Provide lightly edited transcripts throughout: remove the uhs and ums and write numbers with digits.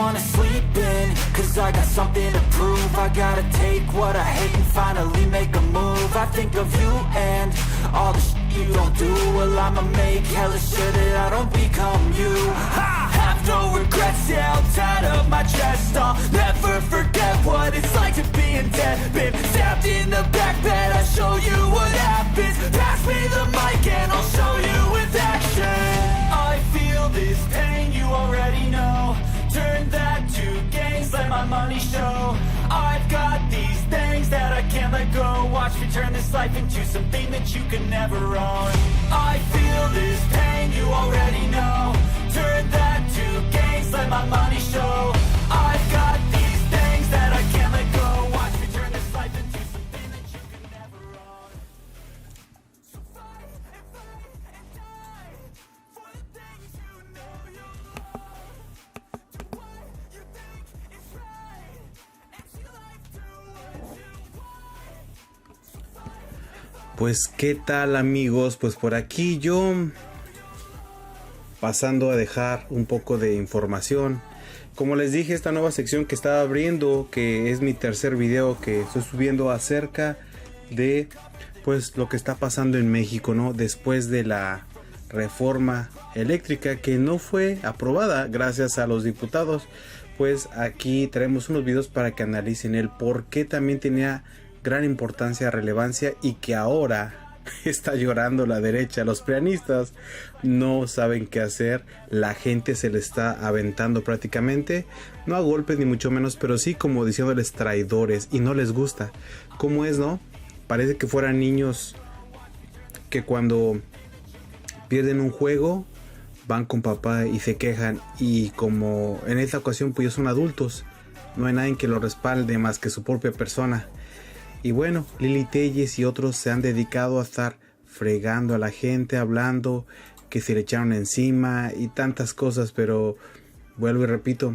wanna sleep in, cause I got something to prove. I gotta take what I hate and finally make a move. I think of you and all the shit you don't do. Well, I'ma make hella sure that I don't become you. I have no regrets, yeah, I'll tie up my chest. I'll never forget what it's like to be in debt. Been stabbed in the back bed, I'll show you what happens. Pass me the mic and I'll show you with action. I feel this pain, you already know. Turn that to gains, let my money show. I've got these things that I can't let go. Watch me turn this life into something that you can never own. I feel this pain, you already know. Turn that to gains, let my money show. I've got these things that I can't let go. Watch me turn this life into something that you can never own. So fight and die for the things you know you love. Do what you think is right and see life do what you want. So fight. Pues qué tal, amigos, pues por aquí yo pasando a dejar un poco de información. Como les dije, esta nueva sección que estaba abriendo, que es mi tercer video que estoy subiendo acerca de pues lo que está pasando en México, ¿no? Después de la reforma eléctrica que no fue aprobada gracias a los diputados, pues aquí traemos unos videos para que analicen el por qué también tenía gran importancia, relevancia, y que ahora está llorando la derecha. Los prianistas no saben qué hacer, la gente se le está aventando prácticamente, no a golpes ni mucho menos, pero sí como diciéndoles traidores, y no les gusta. ¿Cómo es, no? Parece que fueran niños que cuando pierden un juego van con papá y se quejan, y como en esta ocasión pues ellos son adultos, no hay nadie que lo respalde más que su propia persona. Y bueno, Lili Telles y otros se han dedicado a estar fregando a la gente, hablando que se le echaron encima y tantas cosas, pero vuelvo y repito,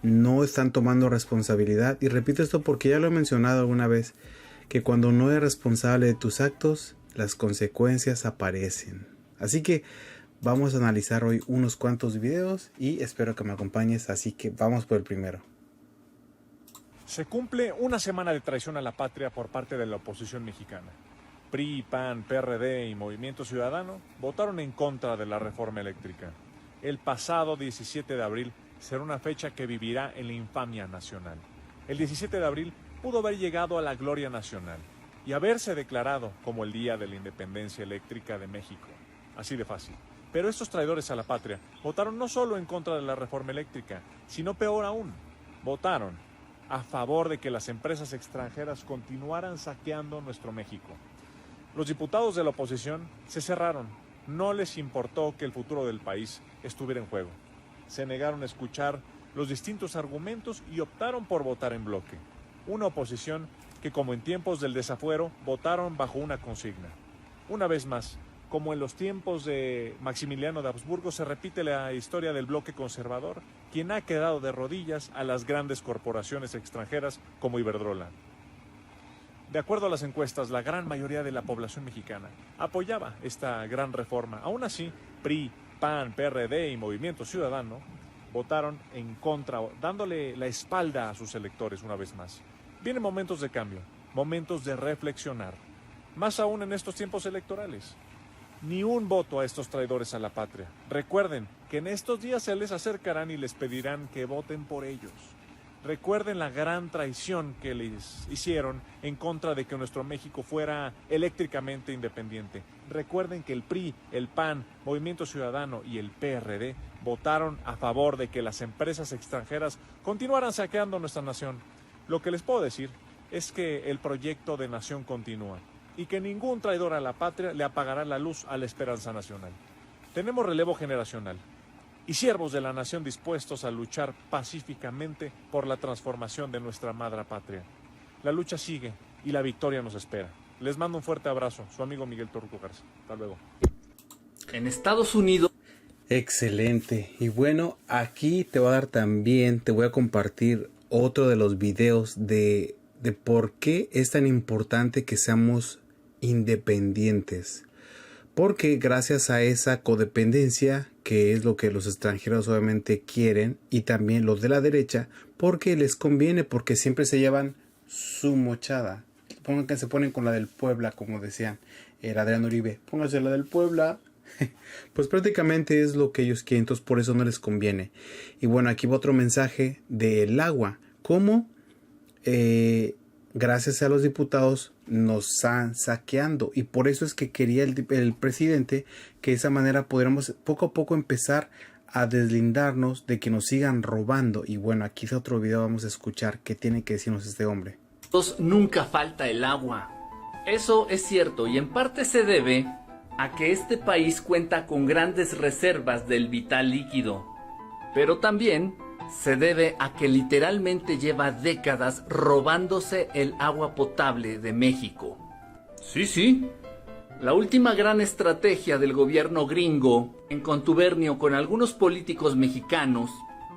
no están tomando responsabilidad. Y repito esto porque ya lo he mencionado alguna vez, que cuando no eres responsable de tus actos, las consecuencias aparecen. Así que vamos a analizar hoy unos cuantos videos y espero que me acompañes, así que vamos por el primero. Se cumple una semana de traición a la patria por parte de la oposición mexicana. PRI, PAN, PRD y Movimiento Ciudadano votaron en contra de la reforma eléctrica. El pasado 17 de abril será una fecha que vivirá en la infamia nacional. El 17 de abril pudo haber llegado a la gloria nacional y haberse declarado como el Día de la Independencia Eléctrica de México. Así de fácil. Pero estos traidores a la patria votaron no solo en contra de la reforma eléctrica, sino peor aún, votaron a favor de que las empresas extranjeras continuaran saqueando nuestro México. Los diputados de la oposición se cerraron, no les importó que el futuro del país estuviera en juego. Se negaron a escuchar los distintos argumentos y optaron por votar en bloque. Una oposición que, como en tiempos del desafuero, votaron bajo una consigna. Una vez más, como en los tiempos de Maximiliano de Habsburgo, se repite la historia del bloque conservador, quien ha quedado de rodillas a las grandes corporaciones extranjeras como Iberdrola. De acuerdo a las encuestas, la gran mayoría de la población mexicana apoyaba esta gran reforma. Aún así, PRI, PAN, PRD y Movimiento Ciudadano votaron en contra, dándole la espalda a sus electores una vez más. Vienen momentos de cambio, momentos de reflexionar, más aún en estos tiempos electorales. Ni un voto a estos traidores a la patria. Recuerden que en estos días se les acercarán y les pedirán que voten por ellos. Recuerden la gran traición que les hicieron en contra de que nuestro México fuera eléctricamente independiente. Recuerden que el PRI, el PAN, Movimiento Ciudadano y el PRD votaron a favor de que las empresas extranjeras continuaran saqueando nuestra nación. Lo que les puedo decir es que el proyecto de nación continúa y que ningún traidor a la patria le apagará la luz a la esperanza nacional. Tenemos relevo generacional y siervos de la nación dispuestos a luchar pacíficamente por la transformación de nuestra madre patria. La lucha sigue y la victoria nos espera. Les mando un fuerte abrazo, su amigo Miguel Torruco Garza. Hasta luego. En Estados Unidos. Excelente. Y bueno, aquí te voy a dar también, te voy a compartir otro de los videos de por qué es tan importante que seamos independientes. porque gracias a esa codependencia, que es lo que los extranjeros obviamente quieren, y también los de la derecha, porque les conviene, porque siempre se llevan su mochada. Pongan que se ponen con la del Puebla, como decían el Adrián Uribe, pónganse la del Puebla. Pues prácticamente es lo que ellos quieren, entonces por eso no les conviene. Y bueno, aquí va otro mensaje del agua, cómo gracias a los diputados nos están saqueando, y por eso es que quería el presidente que de esa manera podríamos poco a poco empezar a deslindarnos de que nos sigan robando. Y bueno, aquí es otro video, vamos a escuchar qué tiene que decirnos este hombre. Nunca falta el agua. Eso es cierto, y en parte se debe a que este país cuenta con grandes reservas del vital líquido, pero también se debe a que literalmente lleva décadas robándose el agua potable de México. Sí. La última gran estrategia del gobierno gringo, en contubernio con algunos políticos mexicanos,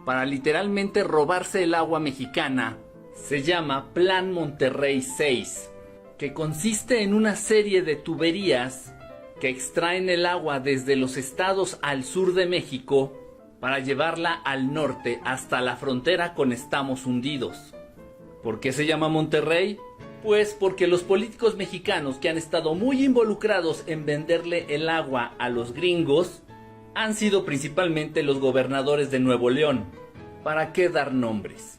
para literalmente robarse el agua mexicana, se llama Plan Monterrey 6, que consiste en una serie de tuberías que extraen el agua desde los estados al sur de México para llevarla al norte hasta la frontera con Estamos Hundidos. ¿Por qué se llama Monterrey? Pues porque los políticos mexicanos que han estado muy involucrados en venderle el agua a los gringos han sido principalmente los gobernadores de Nuevo León. ¿Para qué dar nombres?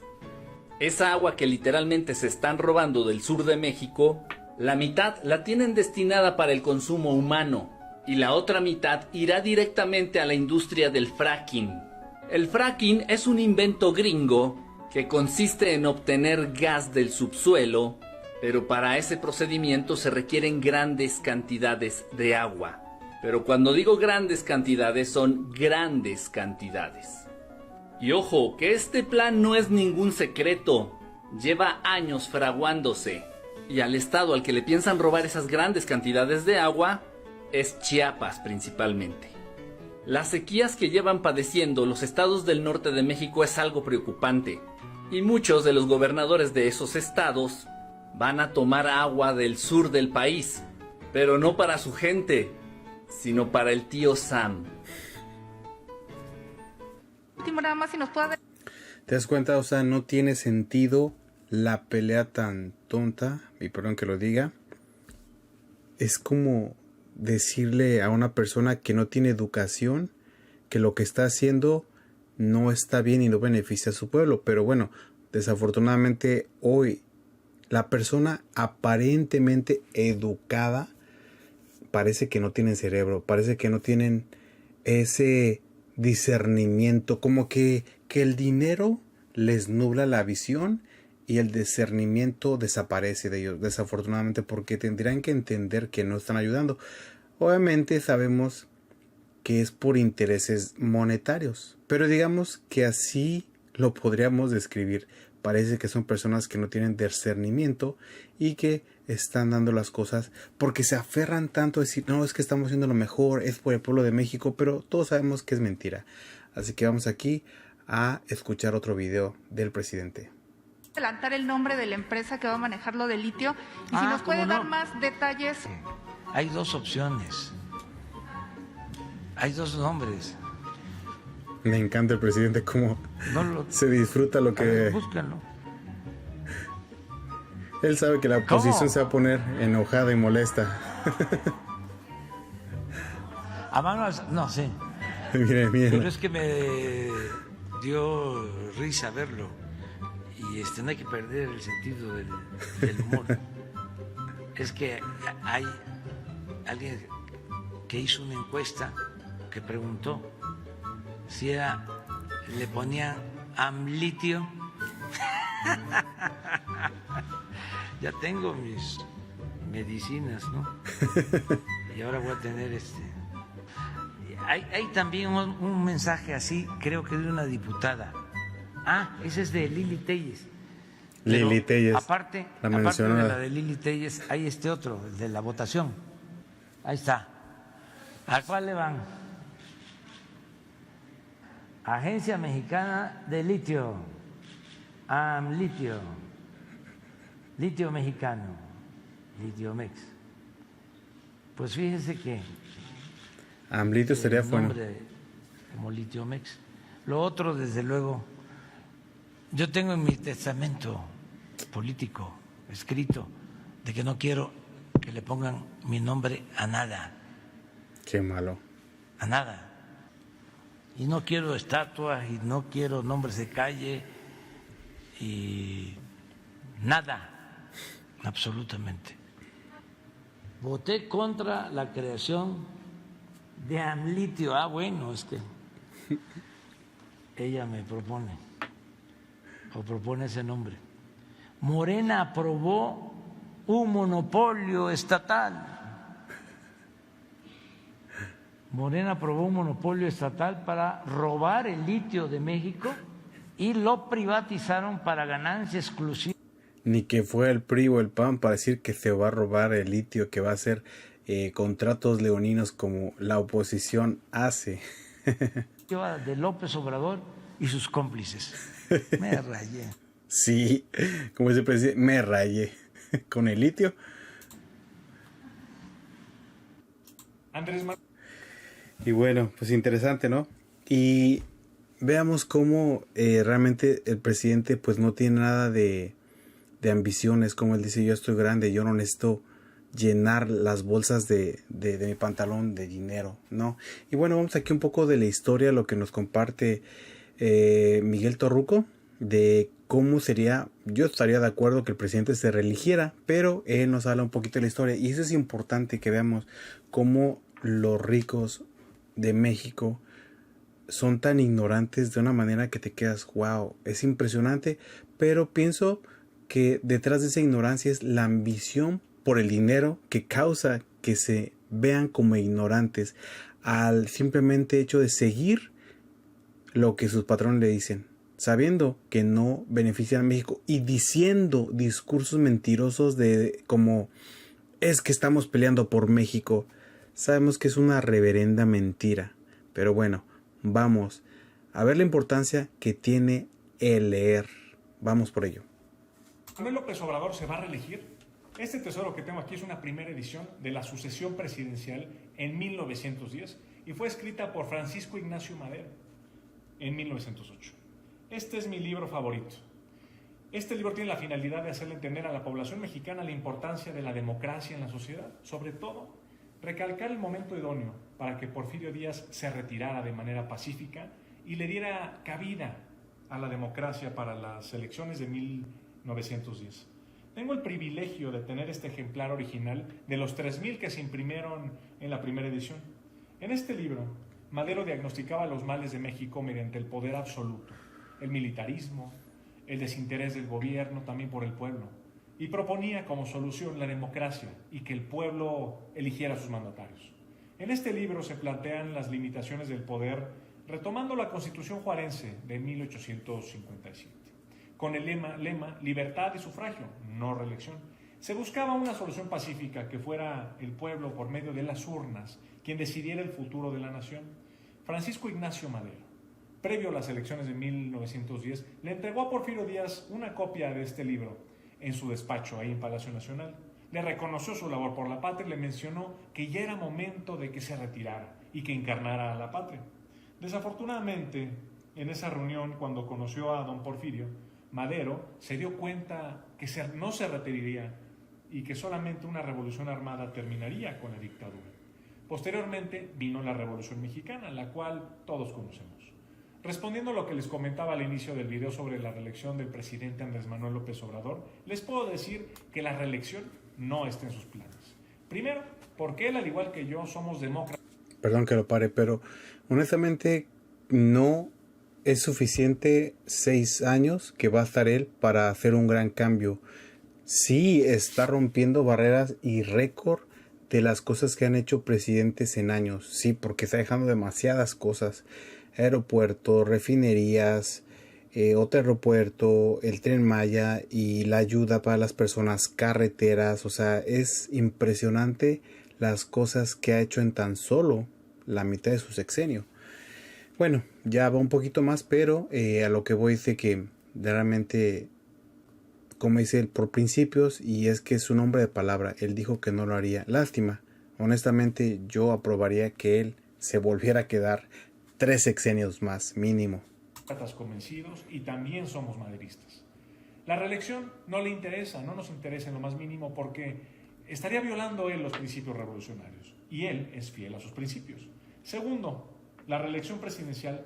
Esa agua que literalmente se están robando del sur de México, la mitad la tienen destinada para el consumo humano y la otra mitad irá directamente a la industria del fracking. El fracking es un invento gringo que consiste en obtener gas del subsuelo, pero para ese procedimiento se requieren grandes cantidades de agua. Pero cuando digo grandes cantidades, son grandes cantidades. Y ojo, que este plan no es ningún secreto, lleva años fraguándose, y al estado al que le piensan robar esas grandes cantidades de agua es Chiapas principalmente. Las sequías que llevan padeciendo los estados del norte de México es algo preocupante, y muchos de los gobernadores de esos estados van a tomar agua del sur del país, pero no para su gente, sino para el tío Sam. Nada más si nos puede... ¿Te das cuenta? O sea, no tiene sentido la pelea tan tonta, y perdón que lo diga. Es como decirle a una persona que no tiene educación que lo que está haciendo no está bien y no beneficia a su pueblo. Pero bueno, desafortunadamente hoy la persona aparentemente educada parece que no tienen cerebro, parece que no tienen ese discernimiento, como que el dinero les nubla la visión y el discernimiento desaparece de ellos, desafortunadamente, porque tendrán que entender que no están ayudando. Obviamente sabemos que es por intereses monetarios, pero digamos que así lo podríamos describir. Parece que son personas que no tienen discernimiento y que están dando las cosas porque se aferran tanto a decir, no, es que estamos haciendo lo mejor, es por el pueblo de México, pero todos sabemos que es mentira. Así que vamos aquí a escuchar otro video del presidente. Adelantar el nombre de la empresa que va a manejar lo de litio y si nos puede dar más detalles. Hay dos opciones, hay dos nombres. Me encanta el presidente cómo se disfruta lo que... Búscanlo. Él sabe que la oposición se va a poner enojada y molesta. A mano, no sé. Miren. Pero es que me dio risa verlo. Y no hay que perder el sentido del humor. Es que hay alguien que hizo una encuesta que preguntó si le ponían amlitio. Ya tengo mis medicinas, ¿no? Y ahora voy a tener Hay también un mensaje así, creo que de una diputada. Ese es de Lili Telles. Lili Telles. Aparte de la de Lili Telles, hay otro, el de la votación. Ahí está. ¿A cuál le van? Agencia Mexicana de Litio. AMLitio. Litio Mexicano. Litiomex. Pues fíjense que AMLitio estaría bueno. Nombre como Litiomex. Lo otro, desde luego, yo tengo en mi testamento político escrito de que no quiero que le pongan mi nombre a nada. Qué malo. A nada. Y no quiero estatuas y no quiero nombres de calle y nada, absolutamente. Voté contra la creación de AMLitio. Bueno, es que ella me propone ese nombre. Morena aprobó un monopolio estatal. Morena aprobó un monopolio estatal para robar el litio de México y lo privatizaron para ganancia exclusiva. Ni que fue el PRI o el PAN para decir que se va a robar el litio, que va a hacer contratos leoninos como la oposición hace. De López Obrador y sus cómplices. Me rayé. Sí, como dice el presidente, me rayé con el litio. Andrés Manuel. Y bueno, pues interesante, ¿no? Y veamos cómo realmente el presidente pues no tiene nada de ambiciones, como él dice, yo estoy grande, yo no necesito llenar las bolsas de mi pantalón de dinero, ¿no? Y bueno, vamos aquí un poco de la historia, lo que nos comparte Miguel Torruco, de cómo sería, yo estaría de acuerdo que el presidente se reeligiera, pero él nos habla un poquito de la historia, y eso es importante que veamos cómo los ricos de México son tan ignorantes de una manera que te quedas, wow, es impresionante, pero pienso que detrás de esa ignorancia es la ambición por el dinero que causa que se vean como ignorantes al simplemente hecho de seguir lo que sus patrones le dicen, sabiendo que no benefician a México y diciendo discursos mentirosos de como es que estamos peleando por México. Sabemos que es una reverenda mentira, pero bueno, vamos a ver la importancia que tiene el leer. Vamos por ello. Manuel López Obrador se va a reelegir. Este tesoro que tengo aquí es una primera edición de la sucesión presidencial en 1910 y fue escrita por Francisco Ignacio Madero en 1908. Este es mi libro favorito. Este libro tiene la finalidad de hacerle entender a la población mexicana la importancia de la democracia en la sociedad, sobre todo recalcar el momento idóneo para que Porfirio Díaz se retirara de manera pacífica y le diera cabida a la democracia para las elecciones de 1910. Tengo el privilegio de tener este ejemplar original de los 3,000 que se imprimieron en la primera edición. En este libro, Madero diagnosticaba los males de México mediante el poder absoluto, el militarismo, el desinterés del gobierno también por el pueblo, y proponía como solución la democracia y que el pueblo eligiera a sus mandatarios. En este libro se plantean las limitaciones del poder retomando la Constitución juarense de 1857. Con el lema libertad y sufragio, no reelección. Se buscaba una solución pacífica que fuera el pueblo por medio de las urnas quien decidiera el futuro de la nación. Francisco Ignacio Madero, previo a las elecciones de 1910, le entregó a Porfirio Díaz una copia de este libro en su despacho ahí en Palacio Nacional. Le reconoció su labor por la patria y le mencionó que ya era momento de que se retirara y que encarnara a la patria. Desafortunadamente, en esa reunión, cuando conoció a don Porfirio, Madero se dio cuenta que no se retiraría y que solamente una revolución armada terminaría con la dictadura. Posteriormente vino la Revolución Mexicana, la cual todos conocemos. Respondiendo a lo que les comentaba al inicio del video sobre la reelección del presidente Andrés Manuel López Obrador, les puedo decir que la reelección no está en sus planes. Primero, porque él, al igual que yo, somos demócratas. Perdón que lo pare, pero honestamente no es suficiente 6 años que va a estar él para hacer un gran cambio. Sí está rompiendo barreras y récord de las cosas que han hecho presidentes en años. Sí, porque está dejando demasiadas cosas. Aeropuertos, refinerías, otro aeropuerto, el Tren Maya y la ayuda para las personas, carreteras. O sea, es impresionante las cosas que ha hecho en tan solo la mitad de su sexenio. Bueno, ya va un poquito más, pero a lo que voy dice que realmente, como dice él, por principios, y es que es un hombre de palabra, él dijo que no lo haría. Lástima, honestamente yo aprobaría que él se volviera a quedar 3 sexenios más mínimo. Convencidos y también somos maderistas. La reelección no le interesa, no nos interesa en lo más mínimo porque estaría violando él los principios revolucionarios y él es fiel a sus principios. Segundo, la reelección presidencial.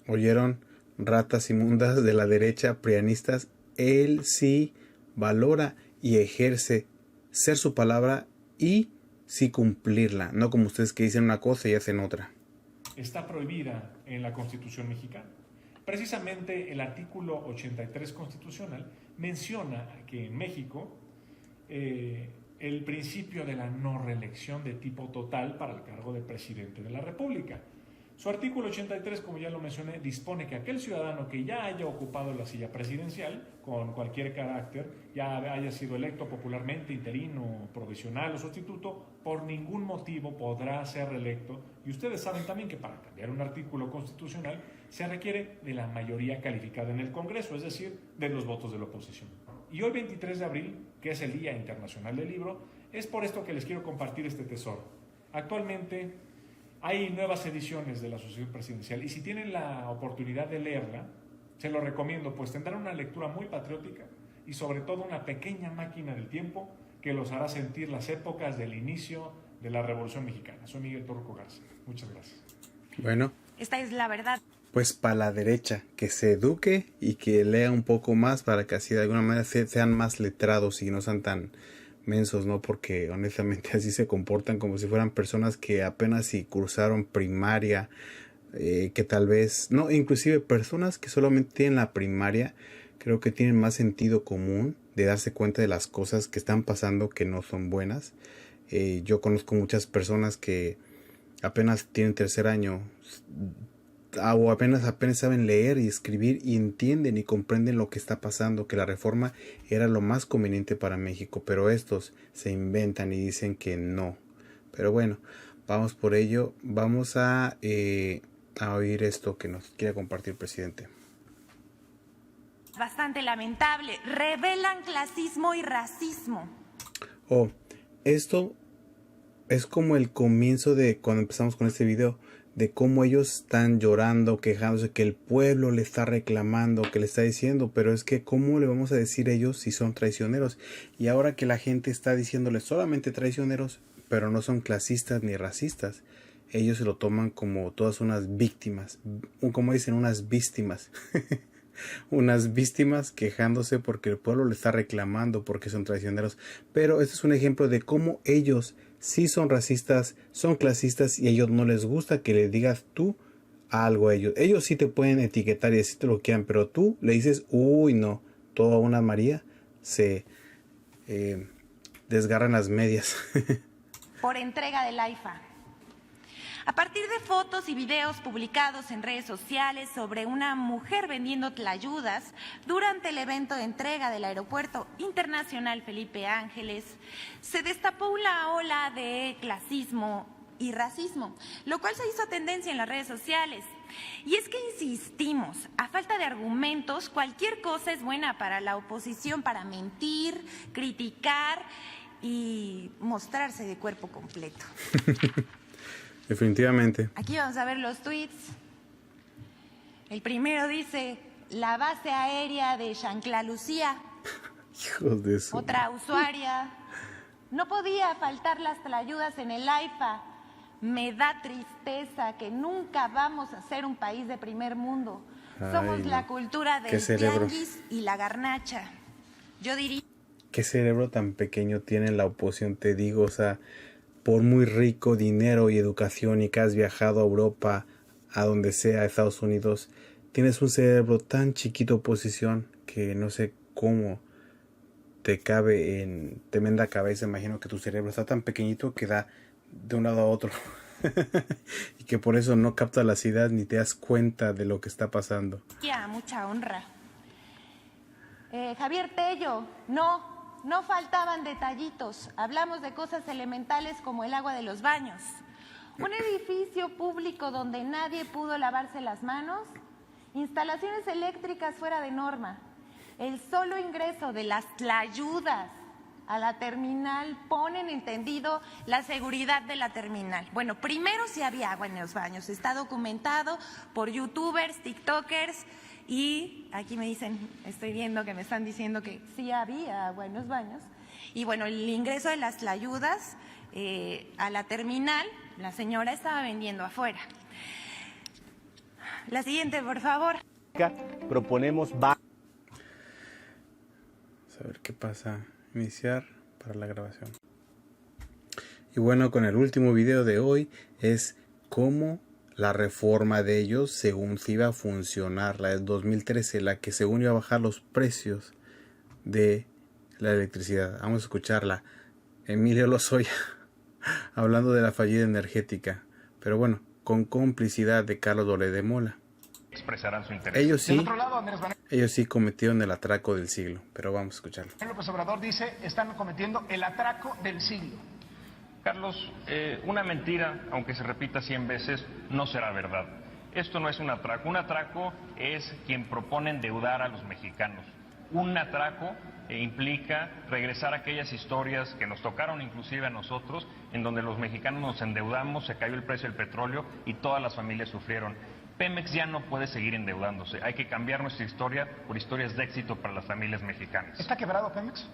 ¿Oyeron? Ratas inmundas de la derecha, prianistas, él sí valora y ejerce ser su palabra y sí cumplirla, no como ustedes que dicen una cosa y hacen otra. Está prohibida en la Constitución mexicana. Precisamente el artículo 83 constitucional menciona que en México el principio de la no reelección de tipo total para el cargo de presidente de la República. Su artículo 83, como ya lo mencioné, dispone que aquel ciudadano que ya haya ocupado la silla presidencial con cualquier carácter, ya haya sido electo popularmente, interino, provisional o sustituto, por ningún motivo podrá ser reelecto. Y ustedes saben también que para cambiar un artículo constitucional se requiere de la mayoría calificada en el Congreso, es decir, de los votos de la oposición. Y hoy 23 de abril, que es el Día Internacional del Libro, es por esto que les quiero compartir este tesoro. Actualmente hay nuevas ediciones de la Asociación Presidencial y si tienen la oportunidad de leerla, se lo recomiendo, pues tendrán una lectura muy patriótica y sobre todo una pequeña máquina del tiempo que los hará sentir las épocas del inicio de la Revolución Mexicana. Soy Miguel Torruco Garza. Muchas gracias. Bueno. Esta es la verdad. Pues para la derecha, que se eduque y que lea un poco más para que así de alguna manera sean más letrados y no sean tan mensos, ¿no? Porque honestamente así se comportan como si fueran personas que apenas si cursaron primaria, que tal vez, no, inclusive personas que solamente tienen la primaria, creo que tienen más sentido común de darse cuenta de las cosas que están pasando que no son buenas. Yo conozco muchas personas que apenas tienen tercer año o apenas saben leer y escribir y entienden y comprenden lo que está pasando, que la reforma era lo más conveniente para México, pero estos se inventan y dicen que no. Pero bueno, vamos por ello, vamos a oír esto que nos quiere compartir el presidente. Bastante lamentable, revelan clasismo y racismo. Esto es como el comienzo de cuando empezamos con este video, de cómo ellos están llorando, quejándose, que el pueblo le está reclamando, que le está diciendo, pero es que ¿cómo le vamos a decir ellos si son traicioneros? Y ahora que la gente está diciéndoles solamente traicioneros, pero no son clasistas ni racistas, ellos se lo toman como todas unas víctimas, como dicen, unas víctimas. Unas víctimas quejándose porque el pueblo le está reclamando porque son traicioneros. Pero este es un ejemplo de cómo ellos sí son racistas, son clasistas y a ellos no les gusta que le digas tú algo a ellos. Ellos sí te pueden etiquetar y decirte lo que quieran, pero tú le dices, uy no, toda una María se desgarran las medias. Por entrega del AIFA. A partir de fotos y videos publicados en redes sociales sobre una mujer vendiendo tlayudas durante el evento de entrega del Aeropuerto Internacional Felipe Ángeles, se destapó una ola de clasismo y racismo, lo cual se hizo tendencia en las redes sociales. Y es que insistimos, a falta de argumentos, cualquier cosa es buena para la oposición para mentir, criticar y mostrarse de cuerpo completo. Definitivamente. Aquí vamos a ver los tweets. El primero dice, la base aérea de Chancla Lucía. Hijos de eso. Otra usuaria, no podía faltar las tlayudas en el AIFA. Me da tristeza que nunca vamos a ser un país de primer mundo. Somos no. la cultura del tianguis y la garnacha. Yo diría... ¿Qué cerebro tan pequeño tiene la oposición? Te digo, o sea, por muy rico dinero y educación y que has viajado a Europa, a donde sea, a Estados Unidos, tienes un cerebro tan chiquito, oposición, que no sé cómo te cabe en tremenda cabeza. Imagino que tu cerebro está tan pequeñito que da de un lado a otro y que por eso no captas las ideas ni te das cuenta de lo que está pasando. Ya, mucha honra. Javier Tello, no faltaban detallitos. Hablamos de cosas elementales como el agua de los baños. Un edificio público donde nadie pudo lavarse las manos, instalaciones eléctricas fuera de norma, el solo ingreso de las tlayudas a la terminal, ponen en tendido la seguridad de la terminal. Bueno, primero sí había agua en los baños, está documentado por youtubers, tiktokers, y aquí me dicen, estoy viendo que me están diciendo que sí había agua en los baños. Y bueno, el ingreso de las tlayudas a la terminal, la señora estaba vendiendo afuera. La siguiente, por favor. Proponemos A ver qué pasa. Iniciar para la grabación. Y bueno, con el último video de hoy es cómo la reforma de ellos, según se iba a funcionar, la del 2013, la que según iba a bajar los precios de la electricidad. Vamos a escucharla. Emilio Lozoya hablando de la fallida energética, pero bueno, con complicidad de Carlos Loret de Mola. Expresarán su interés. Ellos sí cometieron el atraco del siglo, pero vamos a escucharlo. López Obrador dice, están cometiendo el atraco del siglo. Carlos, una mentira, aunque se repita 100 veces, no será verdad. Esto no es un atraco. Un atraco es quien propone endeudar a los mexicanos. Un atraco implica regresar a aquellas historias que nos tocaron inclusive a nosotros, en donde los mexicanos nos endeudamos, se cayó el precio del petróleo y todas las familias sufrieron. Pemex ya no puede seguir endeudándose. Hay que cambiar nuestra historia por historias de éxito para las familias mexicanas. ¿Está quebrado Pemex?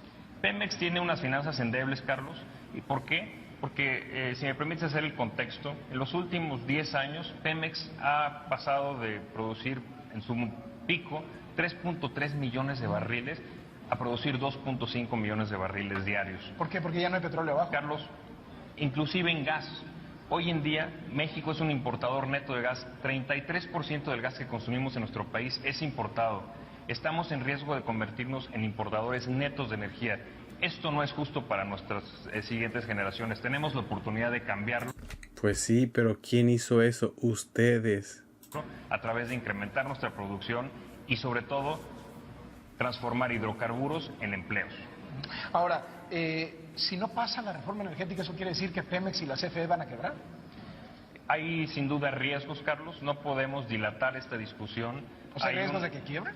Pemex tiene unas finanzas endebles, Carlos. ¿Y por qué? Porque, si me permites hacer el contexto, en los últimos 10 años Pemex ha pasado de producir en su pico 3.3 millones de barriles a producir 2.5 millones de barriles diarios. ¿Por qué? Porque ya no hay petróleo abajo. Carlos, inclusive en gas. Hoy en día México es un importador neto de gas. 33% del gas que consumimos en nuestro país es importado. Estamos en riesgo de convertirnos en importadores netos de energía. Esto no es justo para nuestras siguientes generaciones. Tenemos la oportunidad de cambiarlo. Pues sí, pero ¿quién hizo eso? Ustedes. A través de incrementar nuestra producción y sobre todo transformar hidrocarburos en empleos. Ahora, si no pasa la reforma energética, ¿eso quiere decir que Pemex y la CFE van a quebrar? Hay sin duda riesgos, Carlos. No podemos dilatar esta discusión. ¿O sea, riesgos de que quiebre?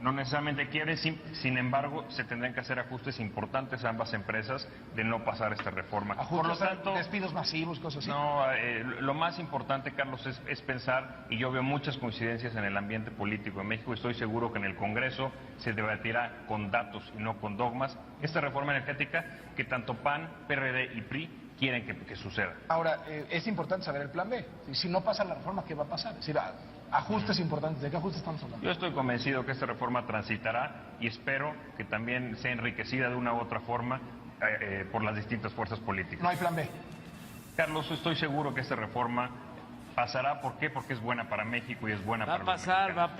No necesariamente quiere, sin embargo, se tendrán que hacer ajustes importantes a ambas empresas de no pasar esta reforma. Ajustes, por lo tanto, despidos masivos, cosas así. No, lo más importante, Carlos, es pensar, y yo veo muchas coincidencias en el ambiente político de México, y estoy seguro que en el Congreso se debatirá con datos y no con dogmas, esta reforma energética que tanto PAN, PRD y PRI quieren que suceda. Ahora, es importante saber el plan B. Si no pasa la reforma, ¿qué va a pasar? Es decir, ajustes importantes. ¿De qué ajustes estamos hablando? Yo estoy convencido que esta reforma transitará y espero que también sea enriquecida de una u otra forma por las distintas fuerzas políticas. No hay plan B. Carlos, estoy seguro que esta reforma pasará. ¿Por qué? Porque es buena para México y es buena para los mexicanos. Va a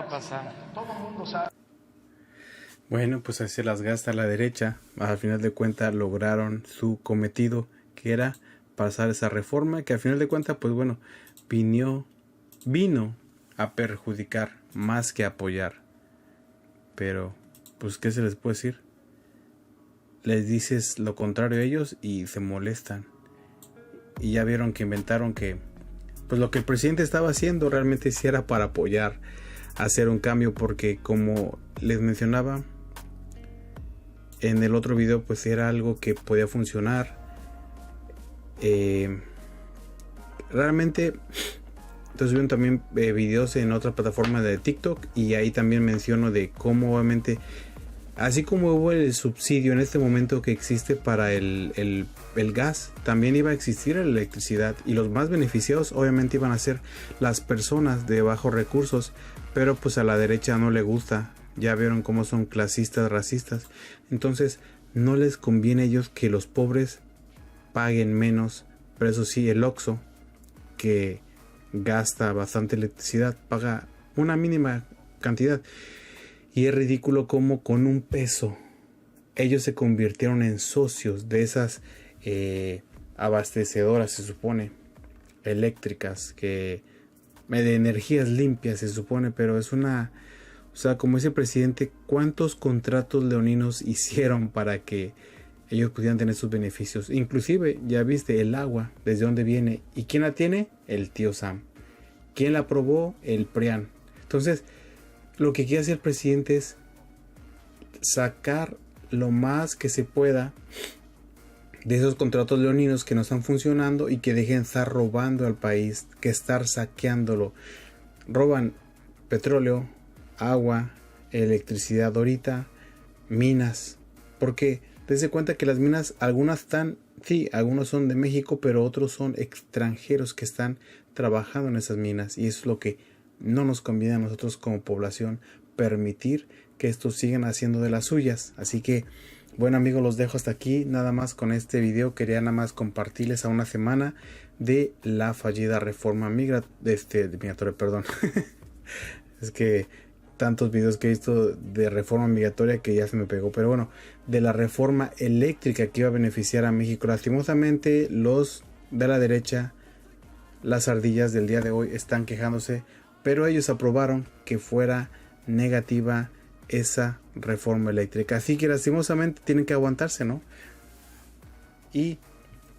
pasar. Todo el mundo sabe. Bueno, pues así se las gasta la derecha. Al final de cuentas lograron su cometido, que era pasar esa reforma, que al final de cuentas, pues bueno, vino a perjudicar más que a apoyar. Pero, pues, ¿qué se les puede decir? Les dices lo contrario a ellos y se molestan. Y ya vieron que inventaron que, pues lo que el presidente estaba haciendo realmente sí era para apoyar, hacer un cambio, porque como les mencionaba en el otro video, pues era algo que podía funcionar. Realmente, entonces vieron también videos en otra plataforma de TikTok, y ahí también menciono de cómo obviamente, así como hubo el subsidio en este momento que existe para el gas, también iba a existir la electricidad, y los más beneficiados obviamente iban a ser las personas de bajos recursos, pero pues a la derecha no le gusta. Ya vieron cómo son clasistas, racistas. Entonces no les conviene a ellos que los pobres paguen menos. Pero eso sí, el Oxxo, que gasta bastante electricidad, paga una mínima cantidad. Y es ridículo como con un peso ellos se convirtieron en socios de esas abastecedoras, se supone, eléctricas, que de energías limpias se supone, pero es una... O sea, como dice el presidente, ¿cuántos contratos leoninos hicieron para que ellos pudieran tener sus beneficios? Inclusive, ya viste, el agua, ¿desde dónde viene? ¿Y quién la tiene? El tío Sam. ¿Quién la aprobó? El PRIAN. Entonces, lo que quiere hacer el presidente es sacar lo más que se pueda de esos contratos leoninos que no están funcionando y que dejen de estar robando al país, que estar saqueándolo. Roban petróleo, agua, electricidad ahorita, minas. Porque dense cuenta que las minas, algunas están, sí, algunos son de México, pero otros son extranjeros que están trabajando en esas minas. Y eso es lo que no nos conviene a nosotros como población, permitir que estos sigan haciendo de las suyas. Así que, bueno amigos, los dejo hasta aquí. Nada más con este video. Quería nada más compartirles a una semana de la fallida reforma migratoria, perdón. Es que tantos videos que he visto de reforma migratoria que ya se me pegó. Pero bueno, de la reforma eléctrica que iba a beneficiar a México. Lastimosamente, los de la derecha, las ardillas del día de hoy, están quejándose. Pero ellos aprobaron que fuera negativa esa reforma eléctrica. Así que lastimosamente tienen que aguantarse, ¿no? Y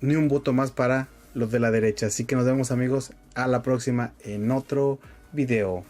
ni un voto más para los de la derecha. Así que nos vemos amigos a la próxima en otro video.